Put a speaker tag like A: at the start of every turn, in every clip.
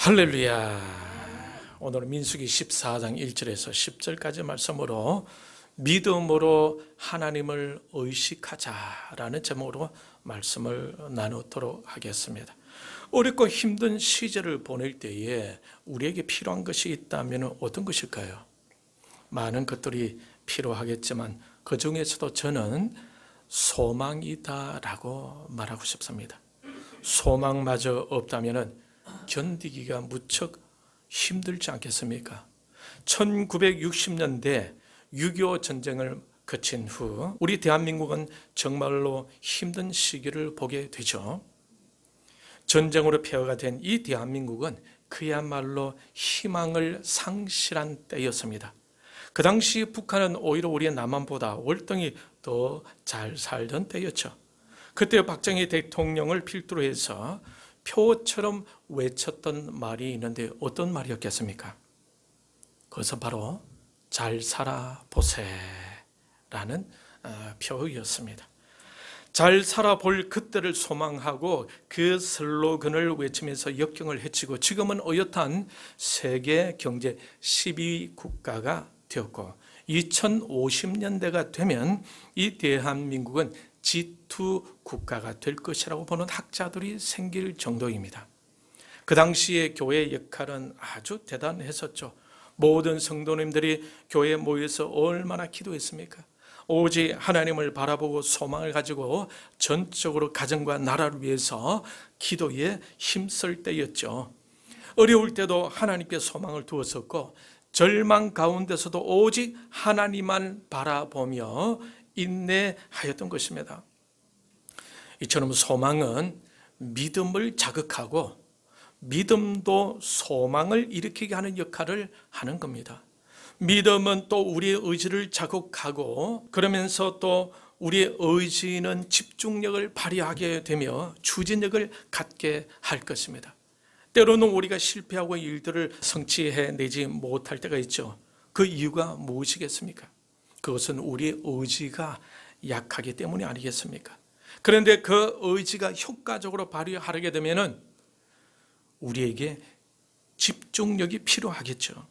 A: 할렐루야. 오늘은 민수기 14장 1절에서 10절까지 말씀으로 믿음으로 하나님을 의식하자라는 제목으로 말씀을 나누도록 하겠습니다. 어렵고 힘든 시절을 보낼 때에 우리에게 필요한 것이 있다면 어떤 것일까요? 많은 것들이 필요하겠지만 그 중에서도 저는 소망이다라고 말하고 싶습니다. 소망마저 없다면 견디기가 무척 힘들지 않겠습니까? 1960년대 6.25 전쟁을 거친 후 우리 대한민국은 정말로 힘든 시기를 보게 되죠. 전쟁으로 폐허가 된 이 대한민국은 그야말로 희망을 상실한 때였습니다. 그 당시 북한은 오히려 우리의 남한보다 월등히 더 잘 살던 때였죠. 그때 박정희 대통령을 필두로 해서 표처럼 외쳤던 말이 있는데 어떤 말이었겠습니까? 그것은 바로 잘 살아보세 라는 표였습니다. 잘 살아볼 그때를 소망하고 그 슬로건을 외치면서 역경을 헤치고 지금은 어엿한 세계 경제 10위 국가가 되었고 2050년대가 되면 이 대한민국은 G2 국가가 될 것이라고 보는 학자들이 생길 정도입니다. 그 당시에 교회의 역할은 아주 대단했었죠. 모든 성도님들이 교회에 모여서 얼마나 기도했습니까? 오직 하나님을 바라보고 소망을 가지고 전적으로 가정과 나라를 위해서 기도에 힘쓸 때였죠. 어려울 때도 하나님께 소망을 두었었고 절망 가운데서도 오직 하나님만 바라보며 인내하였던 것입니다. 이처럼 소망은 믿음을 자극하고 믿음도 소망을 일으키게 하는 역할을 하는 겁니다. 믿음은 또 우리의 의지를 자극하고 그러면서 또 우리의 의지는 집중력을 발휘하게 되며 추진력을 갖게 할 것입니다. 때로는 우리가 실패하고 일들을 성취해내지 못할 때가 있죠. 그 이유가 무엇이겠습니까? 그것은 우리의 의지가 약하기 때문이 아니겠습니까? 그런데 그 의지가 효과적으로 발휘하게 되면 우리에게 집중력이 필요하겠죠.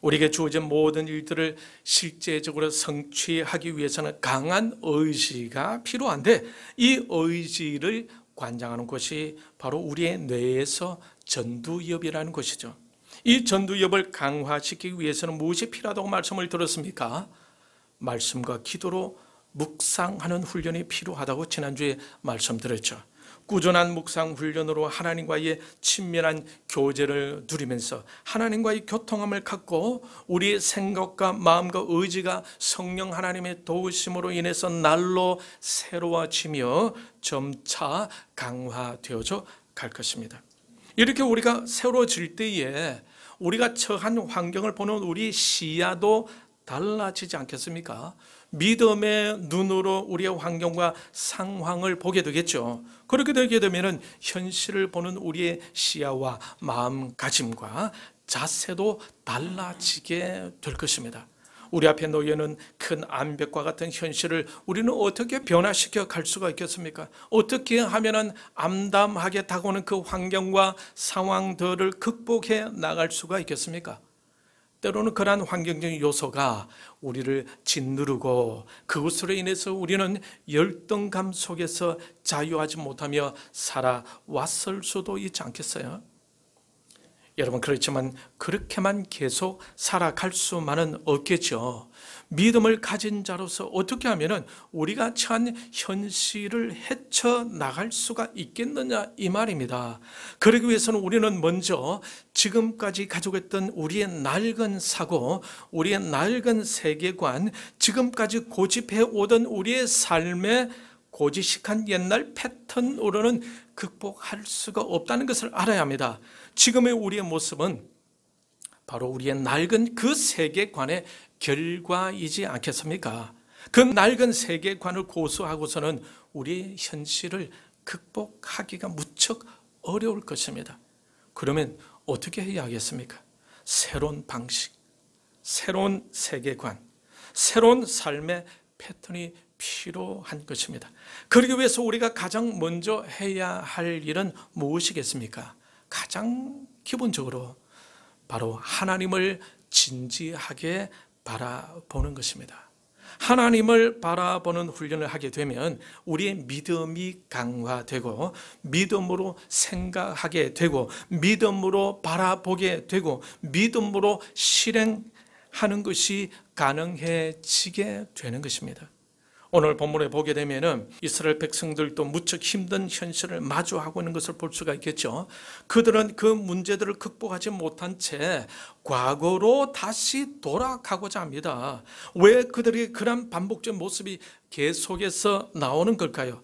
A: 우리에게 주어진 모든 일들을 실제적으로 성취하기 위해서는 강한 의지가 필요한데 이 의지를 관장하는 것이 바로 우리의 뇌에서 전두엽이라는 것이죠. 이 전두엽을 강화시키기 위해서는 무엇이 필요하다고 말씀을 들었습니까? 말씀과 기도로 묵상하는 훈련이 필요하다고 지난주에 말씀드렸죠. 꾸준한 묵상 훈련으로 하나님과의 친밀한 교제를 누리면서 하나님과의 교통함을 갖고 우리의 생각과 마음과 의지가 성령 하나님의 도우심으로 인해서 날로 새로워지며 점차 강화되어져 갈 것입니다. 이렇게 우리가 새로워질 때에 우리가 처한 환경을 보는 우리 시야도 달라지지 않겠습니까? 믿음의 눈으로 우리의 환경과 상황을 보게 되겠죠. 그렇게 되게 되면 현실을 보는 우리의 시야와 마음가짐과 자세도 달라지게 될 것입니다. 우리 앞에 놓여있는 큰 암벽과 같은 현실을 우리는 어떻게 변화시켜 갈 수가 있겠습니까? 어떻게 하면 암담하게 다가오는 그 환경과 상황들을 극복해 나갈 수가 있겠습니까? 때로는 그러한 환경적인 요소가 우리를 짓누르고 그것으로 인해서 우리는 열등감 속에서 자유하지 못하며 살아왔을 수도 있지 않겠어요? 여러분, 그렇지만 그렇게만 계속 살아갈 수만은 없겠죠. 믿음을 가진 자로서 어떻게 하면 우리가 처한 현실을 헤쳐나갈 수가 있겠느냐 이 말입니다. 그러기 위해서는 우리는 먼저 지금까지 가지고 있던 우리의 낡은 사고, 우리의 낡은 세계관, 지금까지 고집해 오던 우리의 삶의 고지식한 옛날 패턴으로는 극복할 수가 없다는 것을 알아야 합니다. 지금의 우리의 모습은 바로 우리의 낡은 그 세계관의 결과이지 않겠습니까? 그 낡은 세계관을 고수하고서는 우리의 현실을 극복하기가 무척 어려울 것입니다. 그러면 어떻게 해야 하겠습니까? 새로운 방식, 새로운 세계관, 새로운 삶의 패턴이 필요한 것입니다. 그러기 위해서 우리가 가장 먼저 해야 할 일은 무엇이겠습니까? 가장 기본적으로 바로 하나님을 진지하게 바라보는 것입니다. 하나님을 바라보는 훈련을 하게 되면 우리의 믿음이 강화되고 믿음으로 생각하게 되고 믿음으로 바라보게 되고 믿음으로 실행하는 것이 가능해지게 되는 것입니다. 오늘 본문에 보게 되면은 이스라엘 백성들도 무척 힘든 현실을 마주하고 있는 것을 볼 수가 있겠죠. 그들은 그 문제들을 극복하지 못한 채 과거로 다시 돌아가고자 합니다. 왜 그들이 그런 반복적인 모습이 계속해서 나오는 걸까요?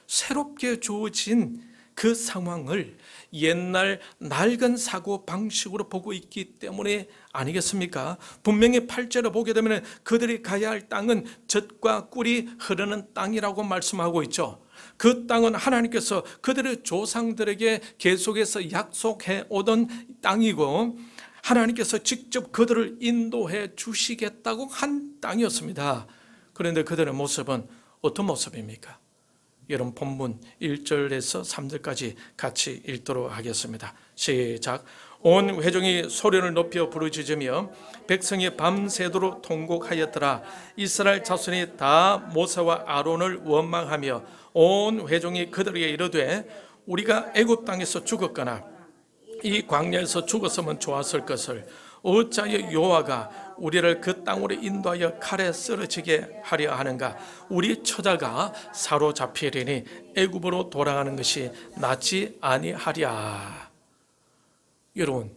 A: 새롭게 주어진 그 상황을 옛날 낡은 사고 방식으로 보고 있기 때문에 아니겠습니까? 분명히 8절을 보게 되면 그들이 가야 할 땅은 젖과 꿀이 흐르는 땅이라고 말씀하고 있죠. 그 땅은 하나님께서 그들의 조상들에게 계속해서 약속해 오던 땅이고 하나님께서 직접 그들을 인도해 주시겠다고 한 땅이었습니다. 그런데 그들의 모습은 어떤 모습입니까? 여러분 본문 1절에서 3절까지 같이 읽도록 하겠습니다. 시작. 온 회중이 소리를 높여 부르짖으며 백성이 밤새도록 통곡하였더라. 이스라엘 자손이 다 모세와 아론을 원망하며 온 회중이 그들에게 이르되 우리가 애굽 땅에서 죽었거나 이 광야에서 죽었으면 좋았을 것을 어찌하여 여호와가 우리를 그 땅으로 인도하여 칼에 쓰러지게 하려 하는가? 우리 처자가 사로잡히리니 애굽으로 돌아가는 것이 낫지 아니하랴. 여러분,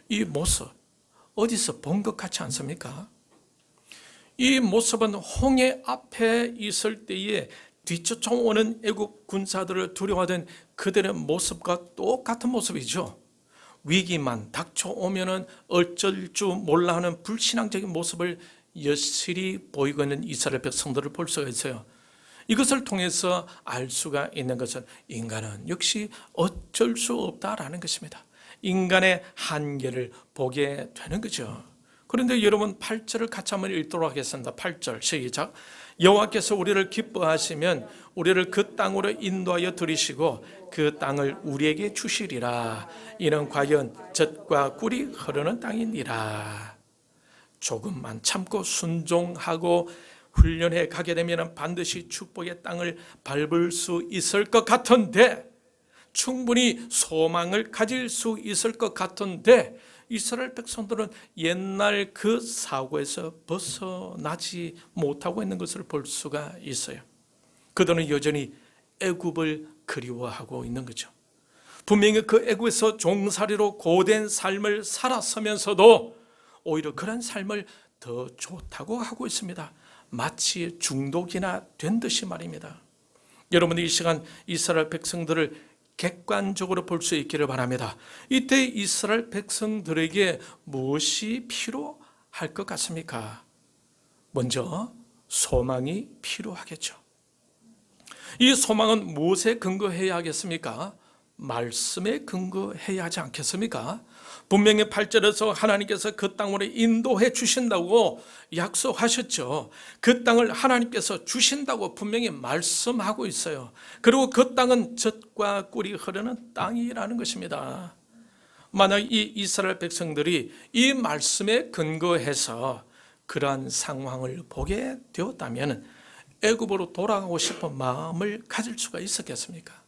A: 이 모습 어디서 본 것 같지 않습니까? 이 모습은 홍해 앞에 있을 때에 뒤쫓아오는 애굽 군사들을 두려워하던 그들의 모습과 똑같은 모습이죠. 위기만 닥쳐오면은 어쩔 줄 몰라 하는 불신앙적인 모습을 여실히 보이고 있는 이스라엘 백성들을 볼 수가 있어요. 이것을 통해서 알 수가 있는 것은 인간은 역시 어쩔 수 없다라는 것입니다. 인간의 한계를 보게 되는 거죠. 그런데 여러분 8절을 같이 한번 읽도록 하겠습니다. 8절 시작. 여호와께서 우리를 기뻐하시면 우리를 그 땅으로 인도하여 들이시고 그 땅을 우리에게 주시리라. 이는 과연 젖과 꿀이 흐르는 땅이니라. 조금만 참고 순종하고 훈련해 가게 되면 반드시 축복의 땅을 밟을 수 있을 것 같은데, 충분히 소망을 가질 수 있을 것 같은데 이스라엘 백성들은 옛날 그 사고에서 벗어나지 못하고 있는 것을 볼 수가 있어요. 그들은 여전히 애굽을 그리워하고 있는 거죠. 분명히 그 애굽에서 종살이로 고된 삶을 살았으면서도 오히려 그런 삶을 더 좋다고 하고 있습니다. 마치 중독이나 된 듯이 말입니다. 여러분이 이 시간 이스라엘 백성들을 객관적으로 볼 수 있기를 바랍니다. 이때 이스라엘 백성들에게 무엇이 필요할 것 같습니까? 먼저 소망이 필요하겠죠. 이 소망은 무엇에 근거해야 하겠습니까? 말씀에 근거해야 하지 않겠습니까? 분명히 8절에서 하나님께서 그 땅으로 인도해 주신다고 약속하셨죠. 그 땅을 하나님께서 주신다고 분명히 말씀하고 있어요. 그리고 그 땅은 젖과 꿀이 흐르는 땅이라는 것입니다. 만약 이 이스라엘 백성들이 이 말씀에 근거해서 그러한 상황을 보게 되었다면 애굽으로 돌아가고 싶은 마음을 가질 수가 있었겠습니까?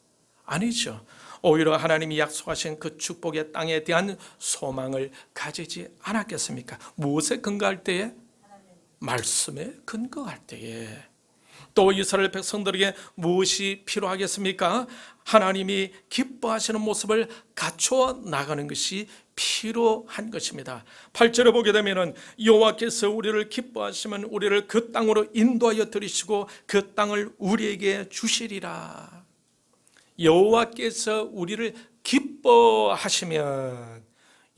A: 아니죠. 오히려 하나님이 약속하신 그 축복의 땅에 대한 소망을 가지지 않았겠습니까? 무엇에 근거할 때에? 말씀에 근거할 때에. 또 이스라엘 백성들에게 무엇이 필요하겠습니까? 하나님이 기뻐하시는 모습을 갖추어 나가는 것이 필요한 것입니다. 8절에 보게 되면 여호와께서 우리를 기뻐하시면 우리를 그 땅으로 인도하여 들이시고 그 땅을 우리에게 주시리라. 여호와께서 우리를 기뻐하시면,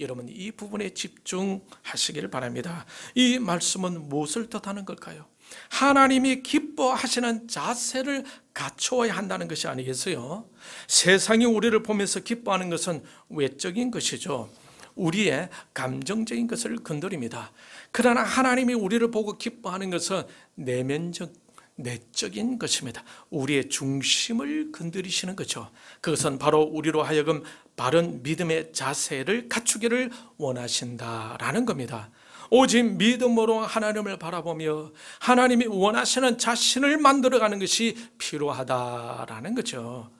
A: 여러분 이 부분에 집중하시기를 바랍니다. 이 말씀은 무엇을 뜻하는 걸까요? 하나님이 기뻐하시는 자세를 갖추어야 한다는 것이 아니겠어요? 세상이 우리를 보면서 기뻐하는 것은 외적인 것이죠. 우리의 감정적인 것을 건드립니다. 그러나 하나님이 우리를 보고 기뻐하는 것은 내면적 내적인 것입니다. 우리의 중심을 건드리시는 거죠. 그것은 바로 우리로 하여금 바른 믿음의 자세를 갖추기를 원하신다라는 겁니다. 오직 믿음으로 하나님을 바라보며 하나님이 원하시는 자신을 만들어가는 것이 필요하다라는 거죠.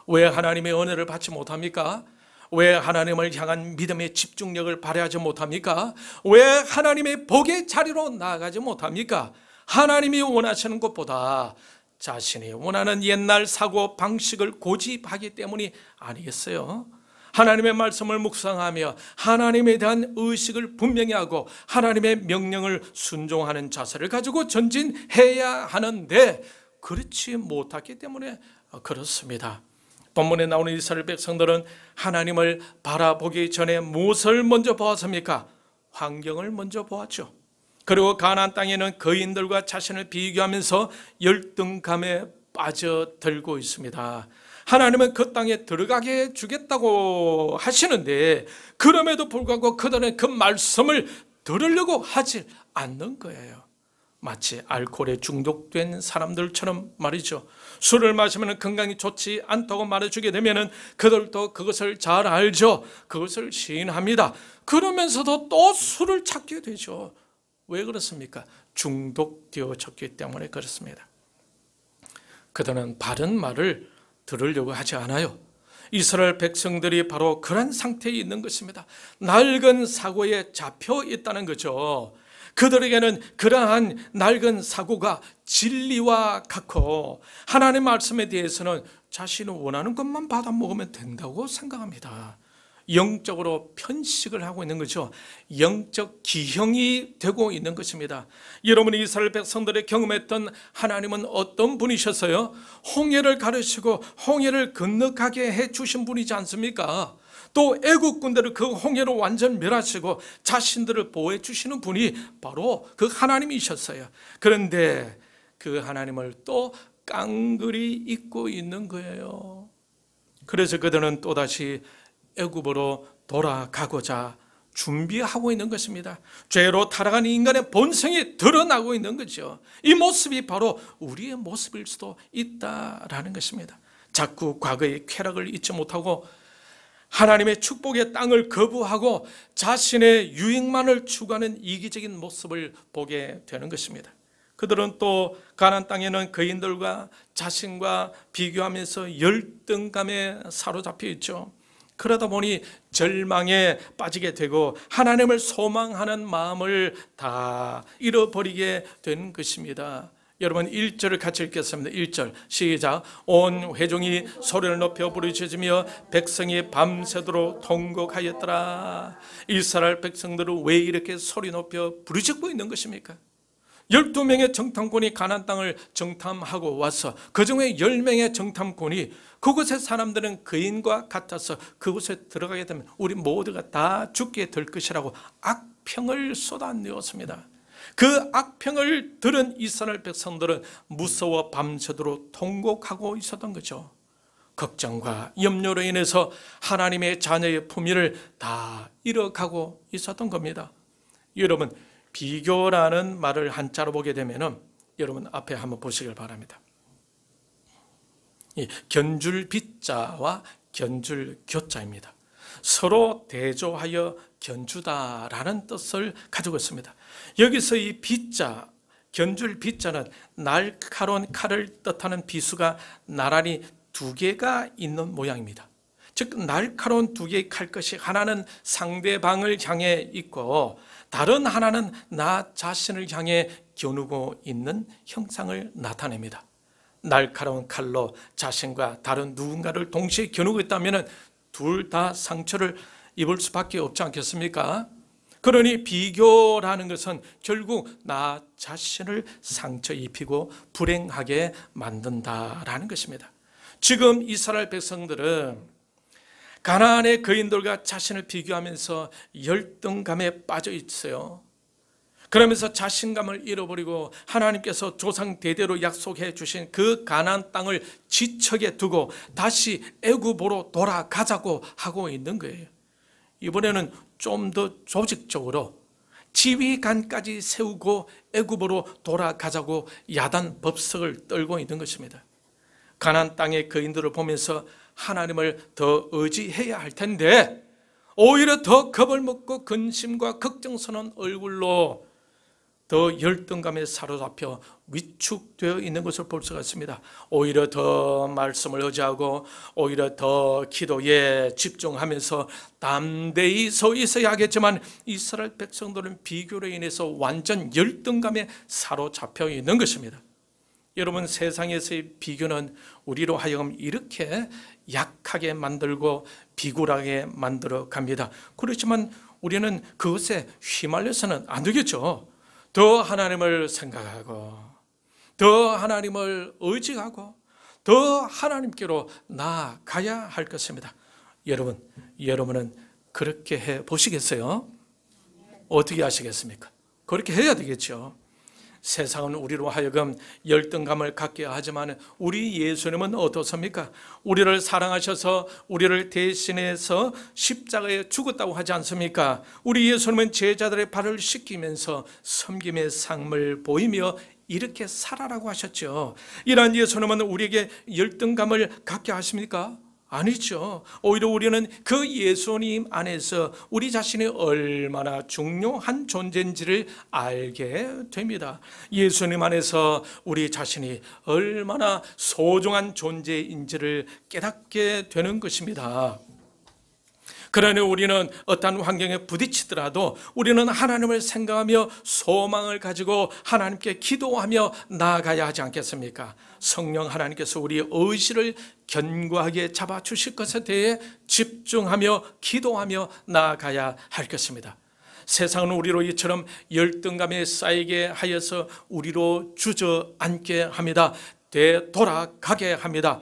A: 왜 하나님의 은혜를 받지 못합니까? 왜 하나님을 향한 믿음의 집중력을 발휘하지 못합니까? 왜 하나님의 복의 자리로 나아가지 못합니까? 하나님이 원하시는 것보다 자신이 원하는 옛날 사고 방식을 고집하기 때문이 아니겠어요? 하나님의 말씀을 묵상하며 하나님에 대한 의식을 분명히 하고 하나님의 명령을 순종하는 자세를 가지고 전진해야 하는데 그렇지 못했기 때문에 그렇습니다. 본문에 나오는 이스라엘 백성들은 하나님을 바라보기 전에 무엇을 먼저 보았습니까? 환경을 먼저 보았죠. 그리고 가나안 땅에는 거인들과 자신을 비교하면서 열등감에 빠져들고 있습니다. 하나님은 그 땅에 들어가게 주겠다고 하시는데 그럼에도 불구하고 그들은 그 말씀을 들으려고 하지 않는 거예요. 마치 알코올에 중독된 사람들처럼 말이죠. 술을 마시면 건강이 좋지 않다고 말해주게 되면 그들도 그것을 잘 알죠. 그것을 시인합니다. 그러면서도 또 술을 찾게 되죠. 왜 그렇습니까? 중독되어졌기 때문에 그렇습니다. 그들은 바른 말을 들으려고 하지 않아요. 이스라엘 백성들이 바로 그런 상태에 있는 것입니다. 낡은 사고에 잡혀 있다는 거죠. 그들에게는 그러한 낡은 사고가 진리와 같고 하나님의 말씀에 대해서는 자신이 원하는 것만 받아 먹으면 된다고 생각합니다. 영적으로 편식을 하고 있는 거죠. 영적 기형이 되고 있는 것입니다. 여러분이 이스라엘 백성들이 경험했던 하나님은 어떤 분이셨어요? 홍해를 가르치고 홍해를 건너가게 해주신 분이지 않습니까? 또 애국 군대를 그 홍해로 완전 멸하시고 자신들을 보호해 주시는 분이 바로 그 하나님이셨어요. 그런데 그 하나님을 또 깡그리 잊고 있는 거예요. 그래서 그들은 또다시 애굽으로 돌아가고자 준비하고 있는 것입니다. 죄로 타락한 인간의 본성이 드러나고 있는 거죠. 이 모습이 바로 우리의 모습일 수도 있다라는 것입니다. 자꾸 과거의 쾌락을 잊지 못하고 하나님의 축복의 땅을 거부하고 자신의 유익만을 추구하는 이기적인 모습을 보게 되는 것입니다. 그들은 또 가나안 땅에는 거인들과 자신과 비교하면서 열등감에 사로잡혀 있죠. 그러다 보니 절망에 빠지게 되고 하나님을 소망하는 마음을 다 잃어버리게 된 것입니다. 여러분 1절을 같이 읽겠습니다. 1절 시작. 온 회중이 소리를 높여 부르짖으며 백성이 밤새도록 통곡하였더라. 이스라엘 백성들은 왜 이렇게 소리 높여 부르짖고 있는 것입니까? 12명의 정탐꾼이 가나안 땅을 정탐하고 와서 그중에 10명의 정탐꾼이 그곳의 사람들은 거인과 같아서 그곳에 들어가게 되면 우리 모두가 다 죽게 될 것이라고 악평을 쏟아내었습니다. 그 악평을 들은 이스라엘 백성들은 무서워 밤새도록 통곡하고 있었던 거죠. 걱정과 염려로 인해서 하나님의 자녀의 품위를 다 잃어가고 있었던 겁니다. 여러분 비교라는 말을 한자로 보게 되면 여러분 앞에 한번 보시길 바랍니다. 이 견줄 비자와 견줄 교자입니다. 서로 대조하여 견주다라는 뜻을 가지고 있습니다. 여기서 이 비자, 견줄 비자는 날카로운 칼을 뜻하는 비수가 나란히 두 개가 있는 모양입니다. 즉 날카로운 두 개의 칼끝이 하나는 상대방을 향해 있고 다른 하나는 나 자신을 향해 겨누고 있는 형상을 나타냅니다. 날카로운 칼로 자신과 다른 누군가를 동시에 겨누고 있다면 둘 다 상처를 입을 수밖에 없지 않겠습니까? 그러니 비교라는 것은 결국 나 자신을 상처 입히고 불행하게 만든다라는 것입니다. 지금 이스라엘 백성들은 가나안의 거인들과 자신을 비교하면서 열등감에 빠져 있어요. 그러면서 자신감을 잃어버리고 하나님께서 조상 대대로 약속해 주신 그 가나안 땅을 지척에 두고 다시 애굽으로 돌아가자고 하고 있는 거예요. 이번에는 좀 더 조직적으로 지휘관까지 세우고 애굽으로 돌아가자고 야단 법석을 떨고 있는 것입니다. 가나안 땅의 거인들을 보면서 하나님을 더 의지해야 할 텐데 오히려 더 겁을 먹고 근심과 걱정스러운 얼굴로 더 열등감에 사로잡혀 위축되어 있는 것을 볼 수가 있습니다. 오히려 더 말씀을 의지하고 오히려 더 기도에 집중하면서 담대히 서 있어야 하겠지만 이스라엘 백성들은 비교로 인해서 완전 열등감에 사로잡혀 있는 것입니다. 여러분, 세상에서의 비교는 우리로 하여금 이렇게 약하게 만들고 비굴하게 만들어 갑니다. 그렇지만 우리는 그것에 휘말려서는 안 되겠죠. 더 하나님을 생각하고 더 하나님을 의지하고 더 하나님께로 나아가야 할 것입니다. 여러분은 그렇게 해 보시겠어요? 어떻게 하시겠습니까? 그렇게 해야 되겠죠. 세상은 우리로 하여금 열등감을 갖게 하지만 우리 예수님은 어떻습니까? 우리를 사랑하셔서 우리를 대신해서 십자가에 죽었다고 하지 않습니까? 우리 예수님은 제자들의 발을 씻기면서 섬김의 삶을 보이며 이렇게 살아라고 하셨죠. 이러한 예수님은 우리에게 열등감을 갖게 하십니까? 아니죠. 오히려 우리는 그 예수님 안에서 우리 자신이 얼마나 중요한 존재인지를 알게 됩니다. 예수님 안에서 우리 자신이 얼마나 소중한 존재인지를 깨닫게 되는 것입니다. 그러니 우리는 어떤 환경에 부딪히더라도 우리는 하나님을 생각하며 소망을 가지고 하나님께 기도하며 나아가야 하지 않겠습니까? 성령 하나님께서 우리의 의지를 견고하게 잡아주실 것에 대해 집중하며 기도하며 나아가야 할 것입니다. 세상은 우리로 이처럼 열등감에 쌓이게 하여서 우리로 주저앉게 합니다. 되돌아가게 합니다.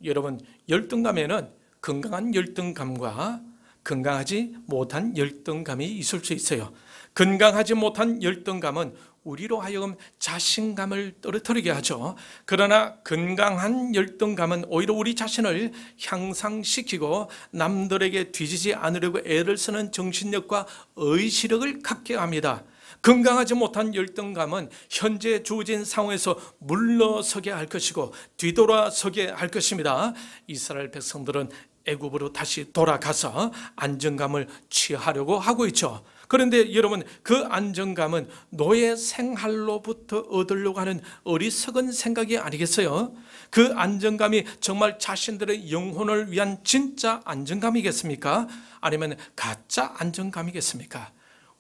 A: 여러분, 열등감에는 건강한 열등감과 건강하지 못한 열등감이 있을 수 있어요. 건강하지 못한 열등감은 우리로 하여금 자신감을 떨어뜨리게 하죠. 그러나 건강한 열등감은 오히려 우리 자신을 향상시키고 남들에게 뒤지지 않으려고 애를 쓰는 정신력과 의지력을 갖게 합니다. 건강하지 못한 열등감은 현재 주어진 상황에서 물러서게 할 것이고 뒤돌아서게 할 것입니다. 이스라엘 백성들은 애굽으로 다시 돌아가서 안정감을 취하려고 하고 있죠. 그런데 여러분, 그 안정감은 노예 생활로부터 얻으려고 하는 어리석은 생각이 아니겠어요? 그 안정감이 정말 자신들의 영혼을 위한 진짜 안정감이겠습니까? 아니면 가짜 안정감이겠습니까?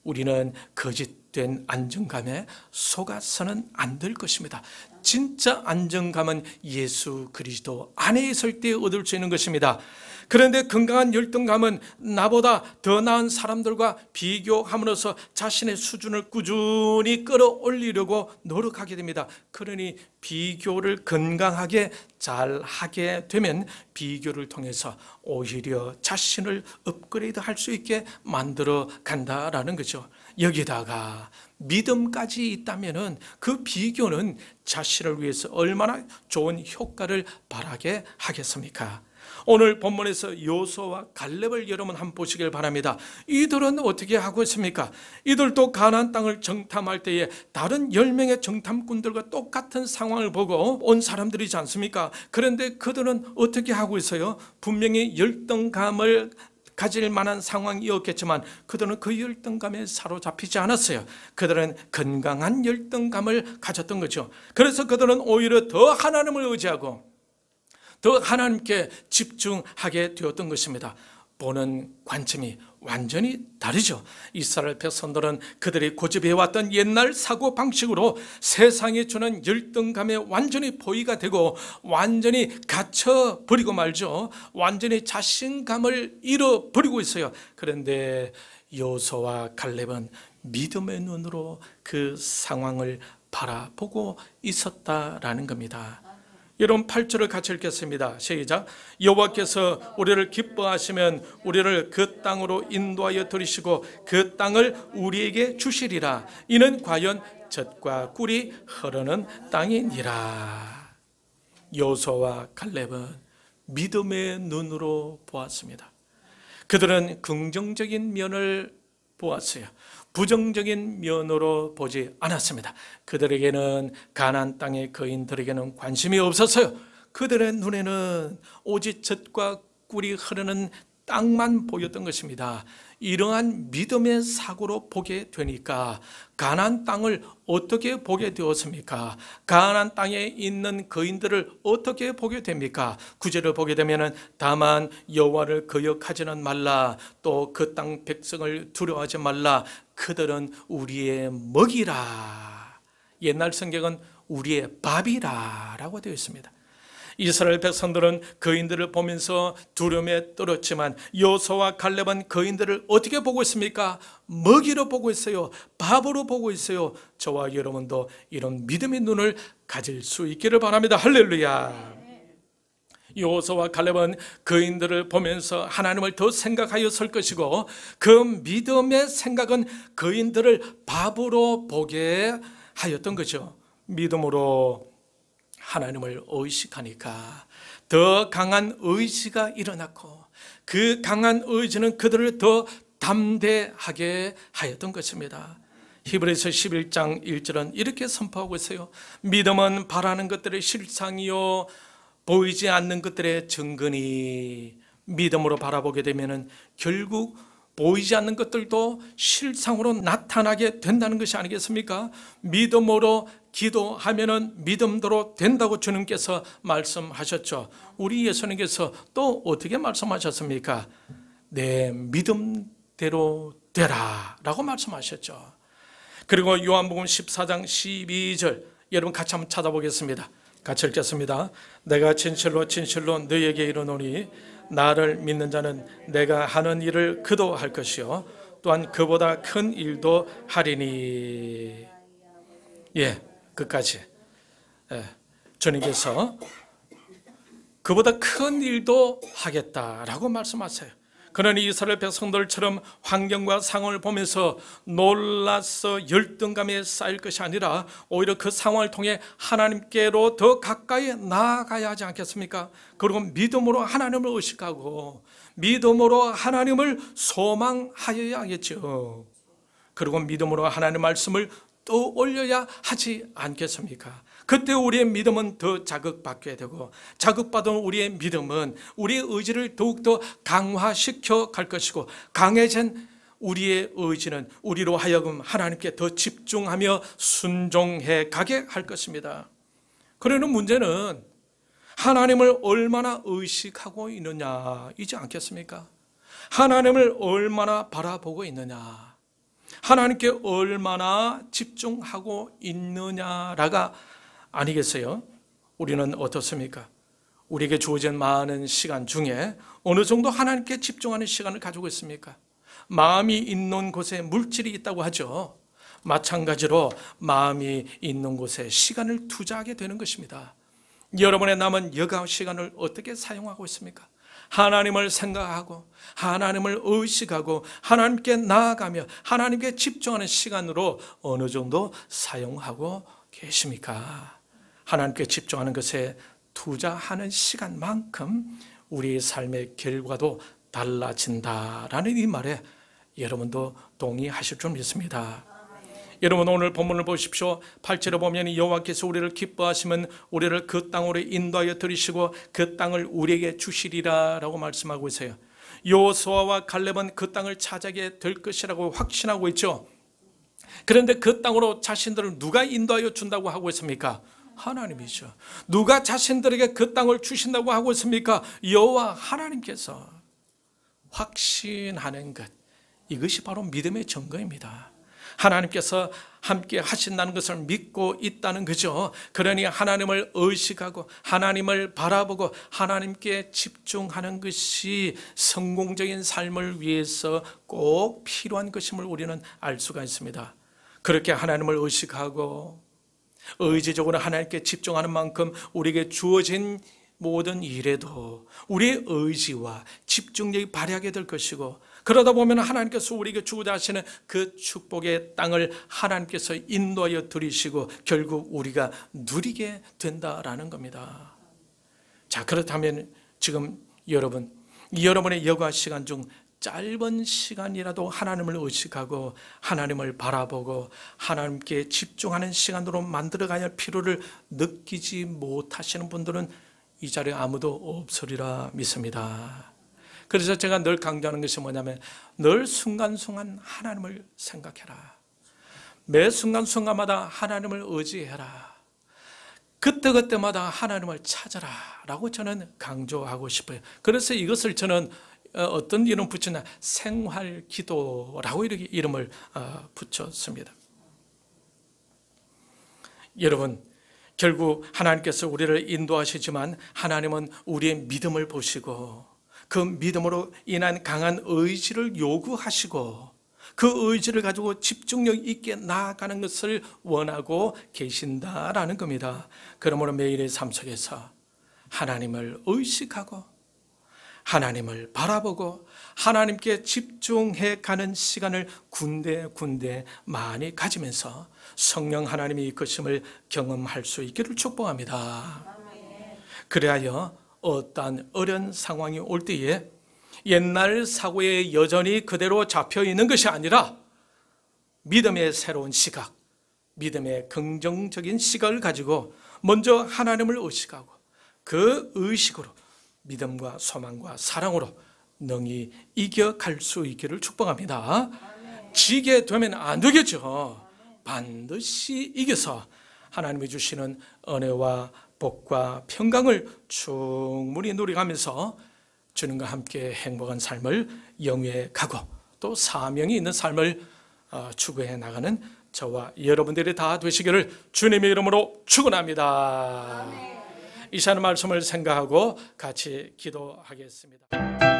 A: 우리는 거짓된 안정감에 속아서는 안 될 것입니다. 진짜 안정감은 예수 그리스도 안에 있을 때 얻을 수 있는 것입니다. 그런데 건강한 열등감은 나보다 더 나은 사람들과 비교함으로써 자신의 수준을 꾸준히 끌어올리려고 노력하게 됩니다. 그러니 비교를 건강하게 잘 하게 되면 비교를 통해서 오히려 자신을 업그레이드 할 수 있게 만들어 간다라는 거죠. 여기다가 믿음까지 있다면은 그 비교는 자신을 위해서 얼마나 좋은 효과를 발하게 하겠습니까? 오늘 본문에서 여호수아와 갈렙을 여러분 한번 보시길 바랍니다. 이들은 어떻게 하고 있습니까? 이들도 가나안 땅을 정탐할 때에 다른 10명의 정탐꾼들과 똑같은 상황을 보고 온 사람들이지 않습니까? 그런데 그들은 어떻게 하고 있어요? 분명히 열등감을 가질 만한 상황이었겠지만 그들은 그 열등감에 사로잡히지 않았어요. 그들은 건강한 열등감을 가졌던 거죠. 그래서 그들은 오히려 더 하나님을 의지하고 더 하나님께 집중하게 되었던 것입니다. 보는 관점이 완전히 다르죠. 이스라엘 백성들은 그들이 고집해왔던 옛날 사고 방식으로 세상에 주는 열등감에 완전히 포위가 되고 완전히 갇혀버리고 말죠. 완전히 자신감을 잃어버리고 있어요. 그런데 여호수아와 갈렙은 믿음의 눈으로 그 상황을 바라보고 있었다라는 겁니다. 여러분 8절을 같이 읽겠습니다. 시작. 여호와께서 우리를 기뻐하시면 우리를 그 땅으로 인도하여 들이시고 그 땅을 우리에게 주시리라. 이는 과연 젖과 꿀이 흐르는 땅이니라. 여호수아와 갈렙은 믿음의 눈으로 보았습니다. 그들은 긍정적인 면을 보았어요. 부정적인 면으로 보지 않았습니다. 그들에게는 가나안 땅의 거인들에게는 관심이 없었어요. 그들의 눈에는 오직 젖과 꿀이 흐르는 땅만 보였던 것입니다. 이러한 믿음의 사고로 보게 되니까 가나안 땅을 어떻게 보게 되었습니까? 가나안 땅에 있는 거인들을 어떻게 보게 됩니까? 9절을 보게 되면은 다만 여호와를 거역하지는 말라, 또 그 땅 백성을 두려워하지 말라, 그들은 우리의 먹이라. 옛날 성경은 우리의 밥이라라고 되어 있습니다. 이스라엘 백성들은 거인들을 보면서 두려움에 떨었지만 여호수아와 갈렙은 거인들을 어떻게 보고 있습니까? 먹이로 보고 있어요. 밥으로 보고 있어요. 저와 여러분도 이런 믿음의 눈을 가질 수 있기를 바랍니다. 할렐루야. 여호수아와 갈렙은 거인들을 보면서 하나님을 더 생각하여 설 것이고, 그 믿음의 생각은 거인들을 밥으로 보게 하였던 거죠. 믿음으로 하나님을 의식하니까 더 강한 의지가 일어났고, 그 강한 의지는 그들을 더 담대하게 하였던 것입니다. 히브리서 11장 1절은 이렇게 선포하고 있어요. 믿음은 바라는 것들의 실상이요 보이지 않는 것들의 증거니. 믿음으로 바라보게 되면 결국 보이지 않는 것들도 실상으로 나타나게 된다는 것이 아니겠습니까? 믿음으로 기도하면은 믿음대로 된다고 주님께서 말씀하셨죠. 우리 예수님께서 또 어떻게 말씀하셨습니까? 내 믿음대로 되라 라고 말씀하셨죠. 그리고 요한복음 14장 12절, 여러분 같이 한번 찾아보겠습니다. 같이 읽겠습니다. 내가 진실로 진실로 너희에게 이르노니 나를 믿는 자는 내가 하는 일을 그도 할 것이요 또한 그보다 큰 일도 하리니. 예, 끝까지. 주님께서 그보다 큰 일도 하겠다라고 말씀하세요. 그러니 이스라엘 백성들처럼 환경과 상황을 보면서 놀라서 열등감에 쌓일 것이 아니라 오히려 그 상황을 통해 하나님께로 더 가까이 나아가야 하지 않겠습니까? 그리고 믿음으로 하나님을 의식하고 믿음으로 하나님을 소망하여야 하겠죠. 그리고 믿음으로 하나님의 말씀을 또 올려야 하지 않겠습니까? 그때 우리의 믿음은 더 자극받게 되고, 자극받은 우리의 믿음은 우리의 의지를 더욱더 강화시켜 갈 것이고, 강해진 우리의 의지는 우리로 하여금 하나님께 더 집중하며 순종해 가게 할 것입니다. 그러는 문제는 하나님을 얼마나 의식하고 있느냐이지 않겠습니까? 하나님을 얼마나 바라보고 있느냐, 하나님께 얼마나 집중하고 있느냐라가 아니겠어요? 우리는 어떻습니까? 우리에게 주어진 많은 시간 중에 어느 정도 하나님께 집중하는 시간을 가지고 있습니까? 마음이 있는 곳에 물질이 있다고 하죠. 마찬가지로 마음이 있는 곳에 시간을 투자하게 되는 것입니다. 여러분의 남은 여가 시간을 어떻게 사용하고 있습니까? 하나님을 생각하고 하나님을 의식하고 하나님께 나아가며 하나님께 집중하는 시간으로 어느 정도 사용하고 계십니까? 하나님께 집중하는 것에 투자하는 시간만큼 우리의 삶의 결과도 달라진다라는 이 말에 여러분도 동의하실 줄 믿습니다. 여러분 오늘 본문을 보십시오. 8절에 보면 여호와께서 우리를 기뻐하시면 우리를 그 땅으로 인도하여 들이시고 그 땅을 우리에게 주시리라 라고 말씀하고 있어요. 여호수아와 갈렙은 그 땅을 차지하게 될 것이라고 확신하고 있죠. 그런데 그 땅으로 자신들을 누가 인도하여 준다고 하고 있습니까? 하나님이죠. 누가 자신들에게 그 땅을 주신다고 하고 있습니까? 여호와 하나님께서. 확신하는 것, 이것이 바로 믿음의 증거입니다. 하나님께서 함께 하신다는 것을 믿고 있다는 거죠. 그러니 하나님을 의식하고 하나님을 바라보고 하나님께 집중하는 것이 성공적인 삶을 위해서 꼭 필요한 것임을 우리는 알 수가 있습니다. 그렇게 하나님을 의식하고 의지적으로 하나님께 집중하는 만큼 우리에게 주어진 모든 일에도 우리의 의지와 집중력이 발휘하게 될 것이고, 그러다 보면 하나님께서 우리에게 주고자 하시는 그 축복의 땅을 하나님께서 인도하여 들이시고 결국 우리가 누리게 된다라는 겁니다. 자, 그렇다면 지금 여러분의 여가 시간 중 짧은 시간이라도 하나님을 의식하고 하나님을 바라보고 하나님께 집중하는 시간으로 만들어가야 할 필요를 느끼지 못하시는 분들은 이 자리에 아무도 없으리라 믿습니다. 그래서 제가 늘 강조하는 것이 뭐냐면 늘 순간순간 하나님을 생각해라. 매 순간순간마다 하나님을 의지해라. 그때그때마다 하나님을 찾아라 라고 저는 강조하고 싶어요. 그래서 이것을 저는 어떤 이름 붙였나 생활기도라고 이렇게 이름을 붙였습니다. 여러분, 결국 하나님께서 우리를 인도하시지만 하나님은 우리의 믿음을 보시고 그 믿음으로 인한 강한 의지를 요구하시고 그 의지를 가지고 집중력 있게 나아가는 것을 원하고 계신다라는 겁니다. 그러므로 매일의 삶 속에서 하나님을 의식하고 하나님을 바라보고 하나님께 집중해 가는 시간을 군데군데 많이 가지면서 성령 하나님의 이끄심을 경험할 수 있기를 축복합니다. 그래야 어떠한 어려운 상황이 올 때에 옛날 사고에 여전히 그대로 잡혀 있는 것이 아니라 믿음의 새로운 시각, 믿음의 긍정적인 시각을 가지고 먼저 하나님을 의식하고 그 의식으로 믿음과 소망과 사랑으로 능히 이겨갈 수 있기를 축복합니다. 지게 되면 안 되겠죠. 반드시 이겨서 하나님이 주시는 은혜와 복과 평강을 충분히 누려가면서 주님과 함께 행복한 삶을 영위해 가고 또 사명이 있는 삶을 추구해 나가는 저와 여러분들이 다 되시기를 주님의 이름으로 축원합니다. 이 시간 말씀을 생각하고 같이 기도하겠습니다.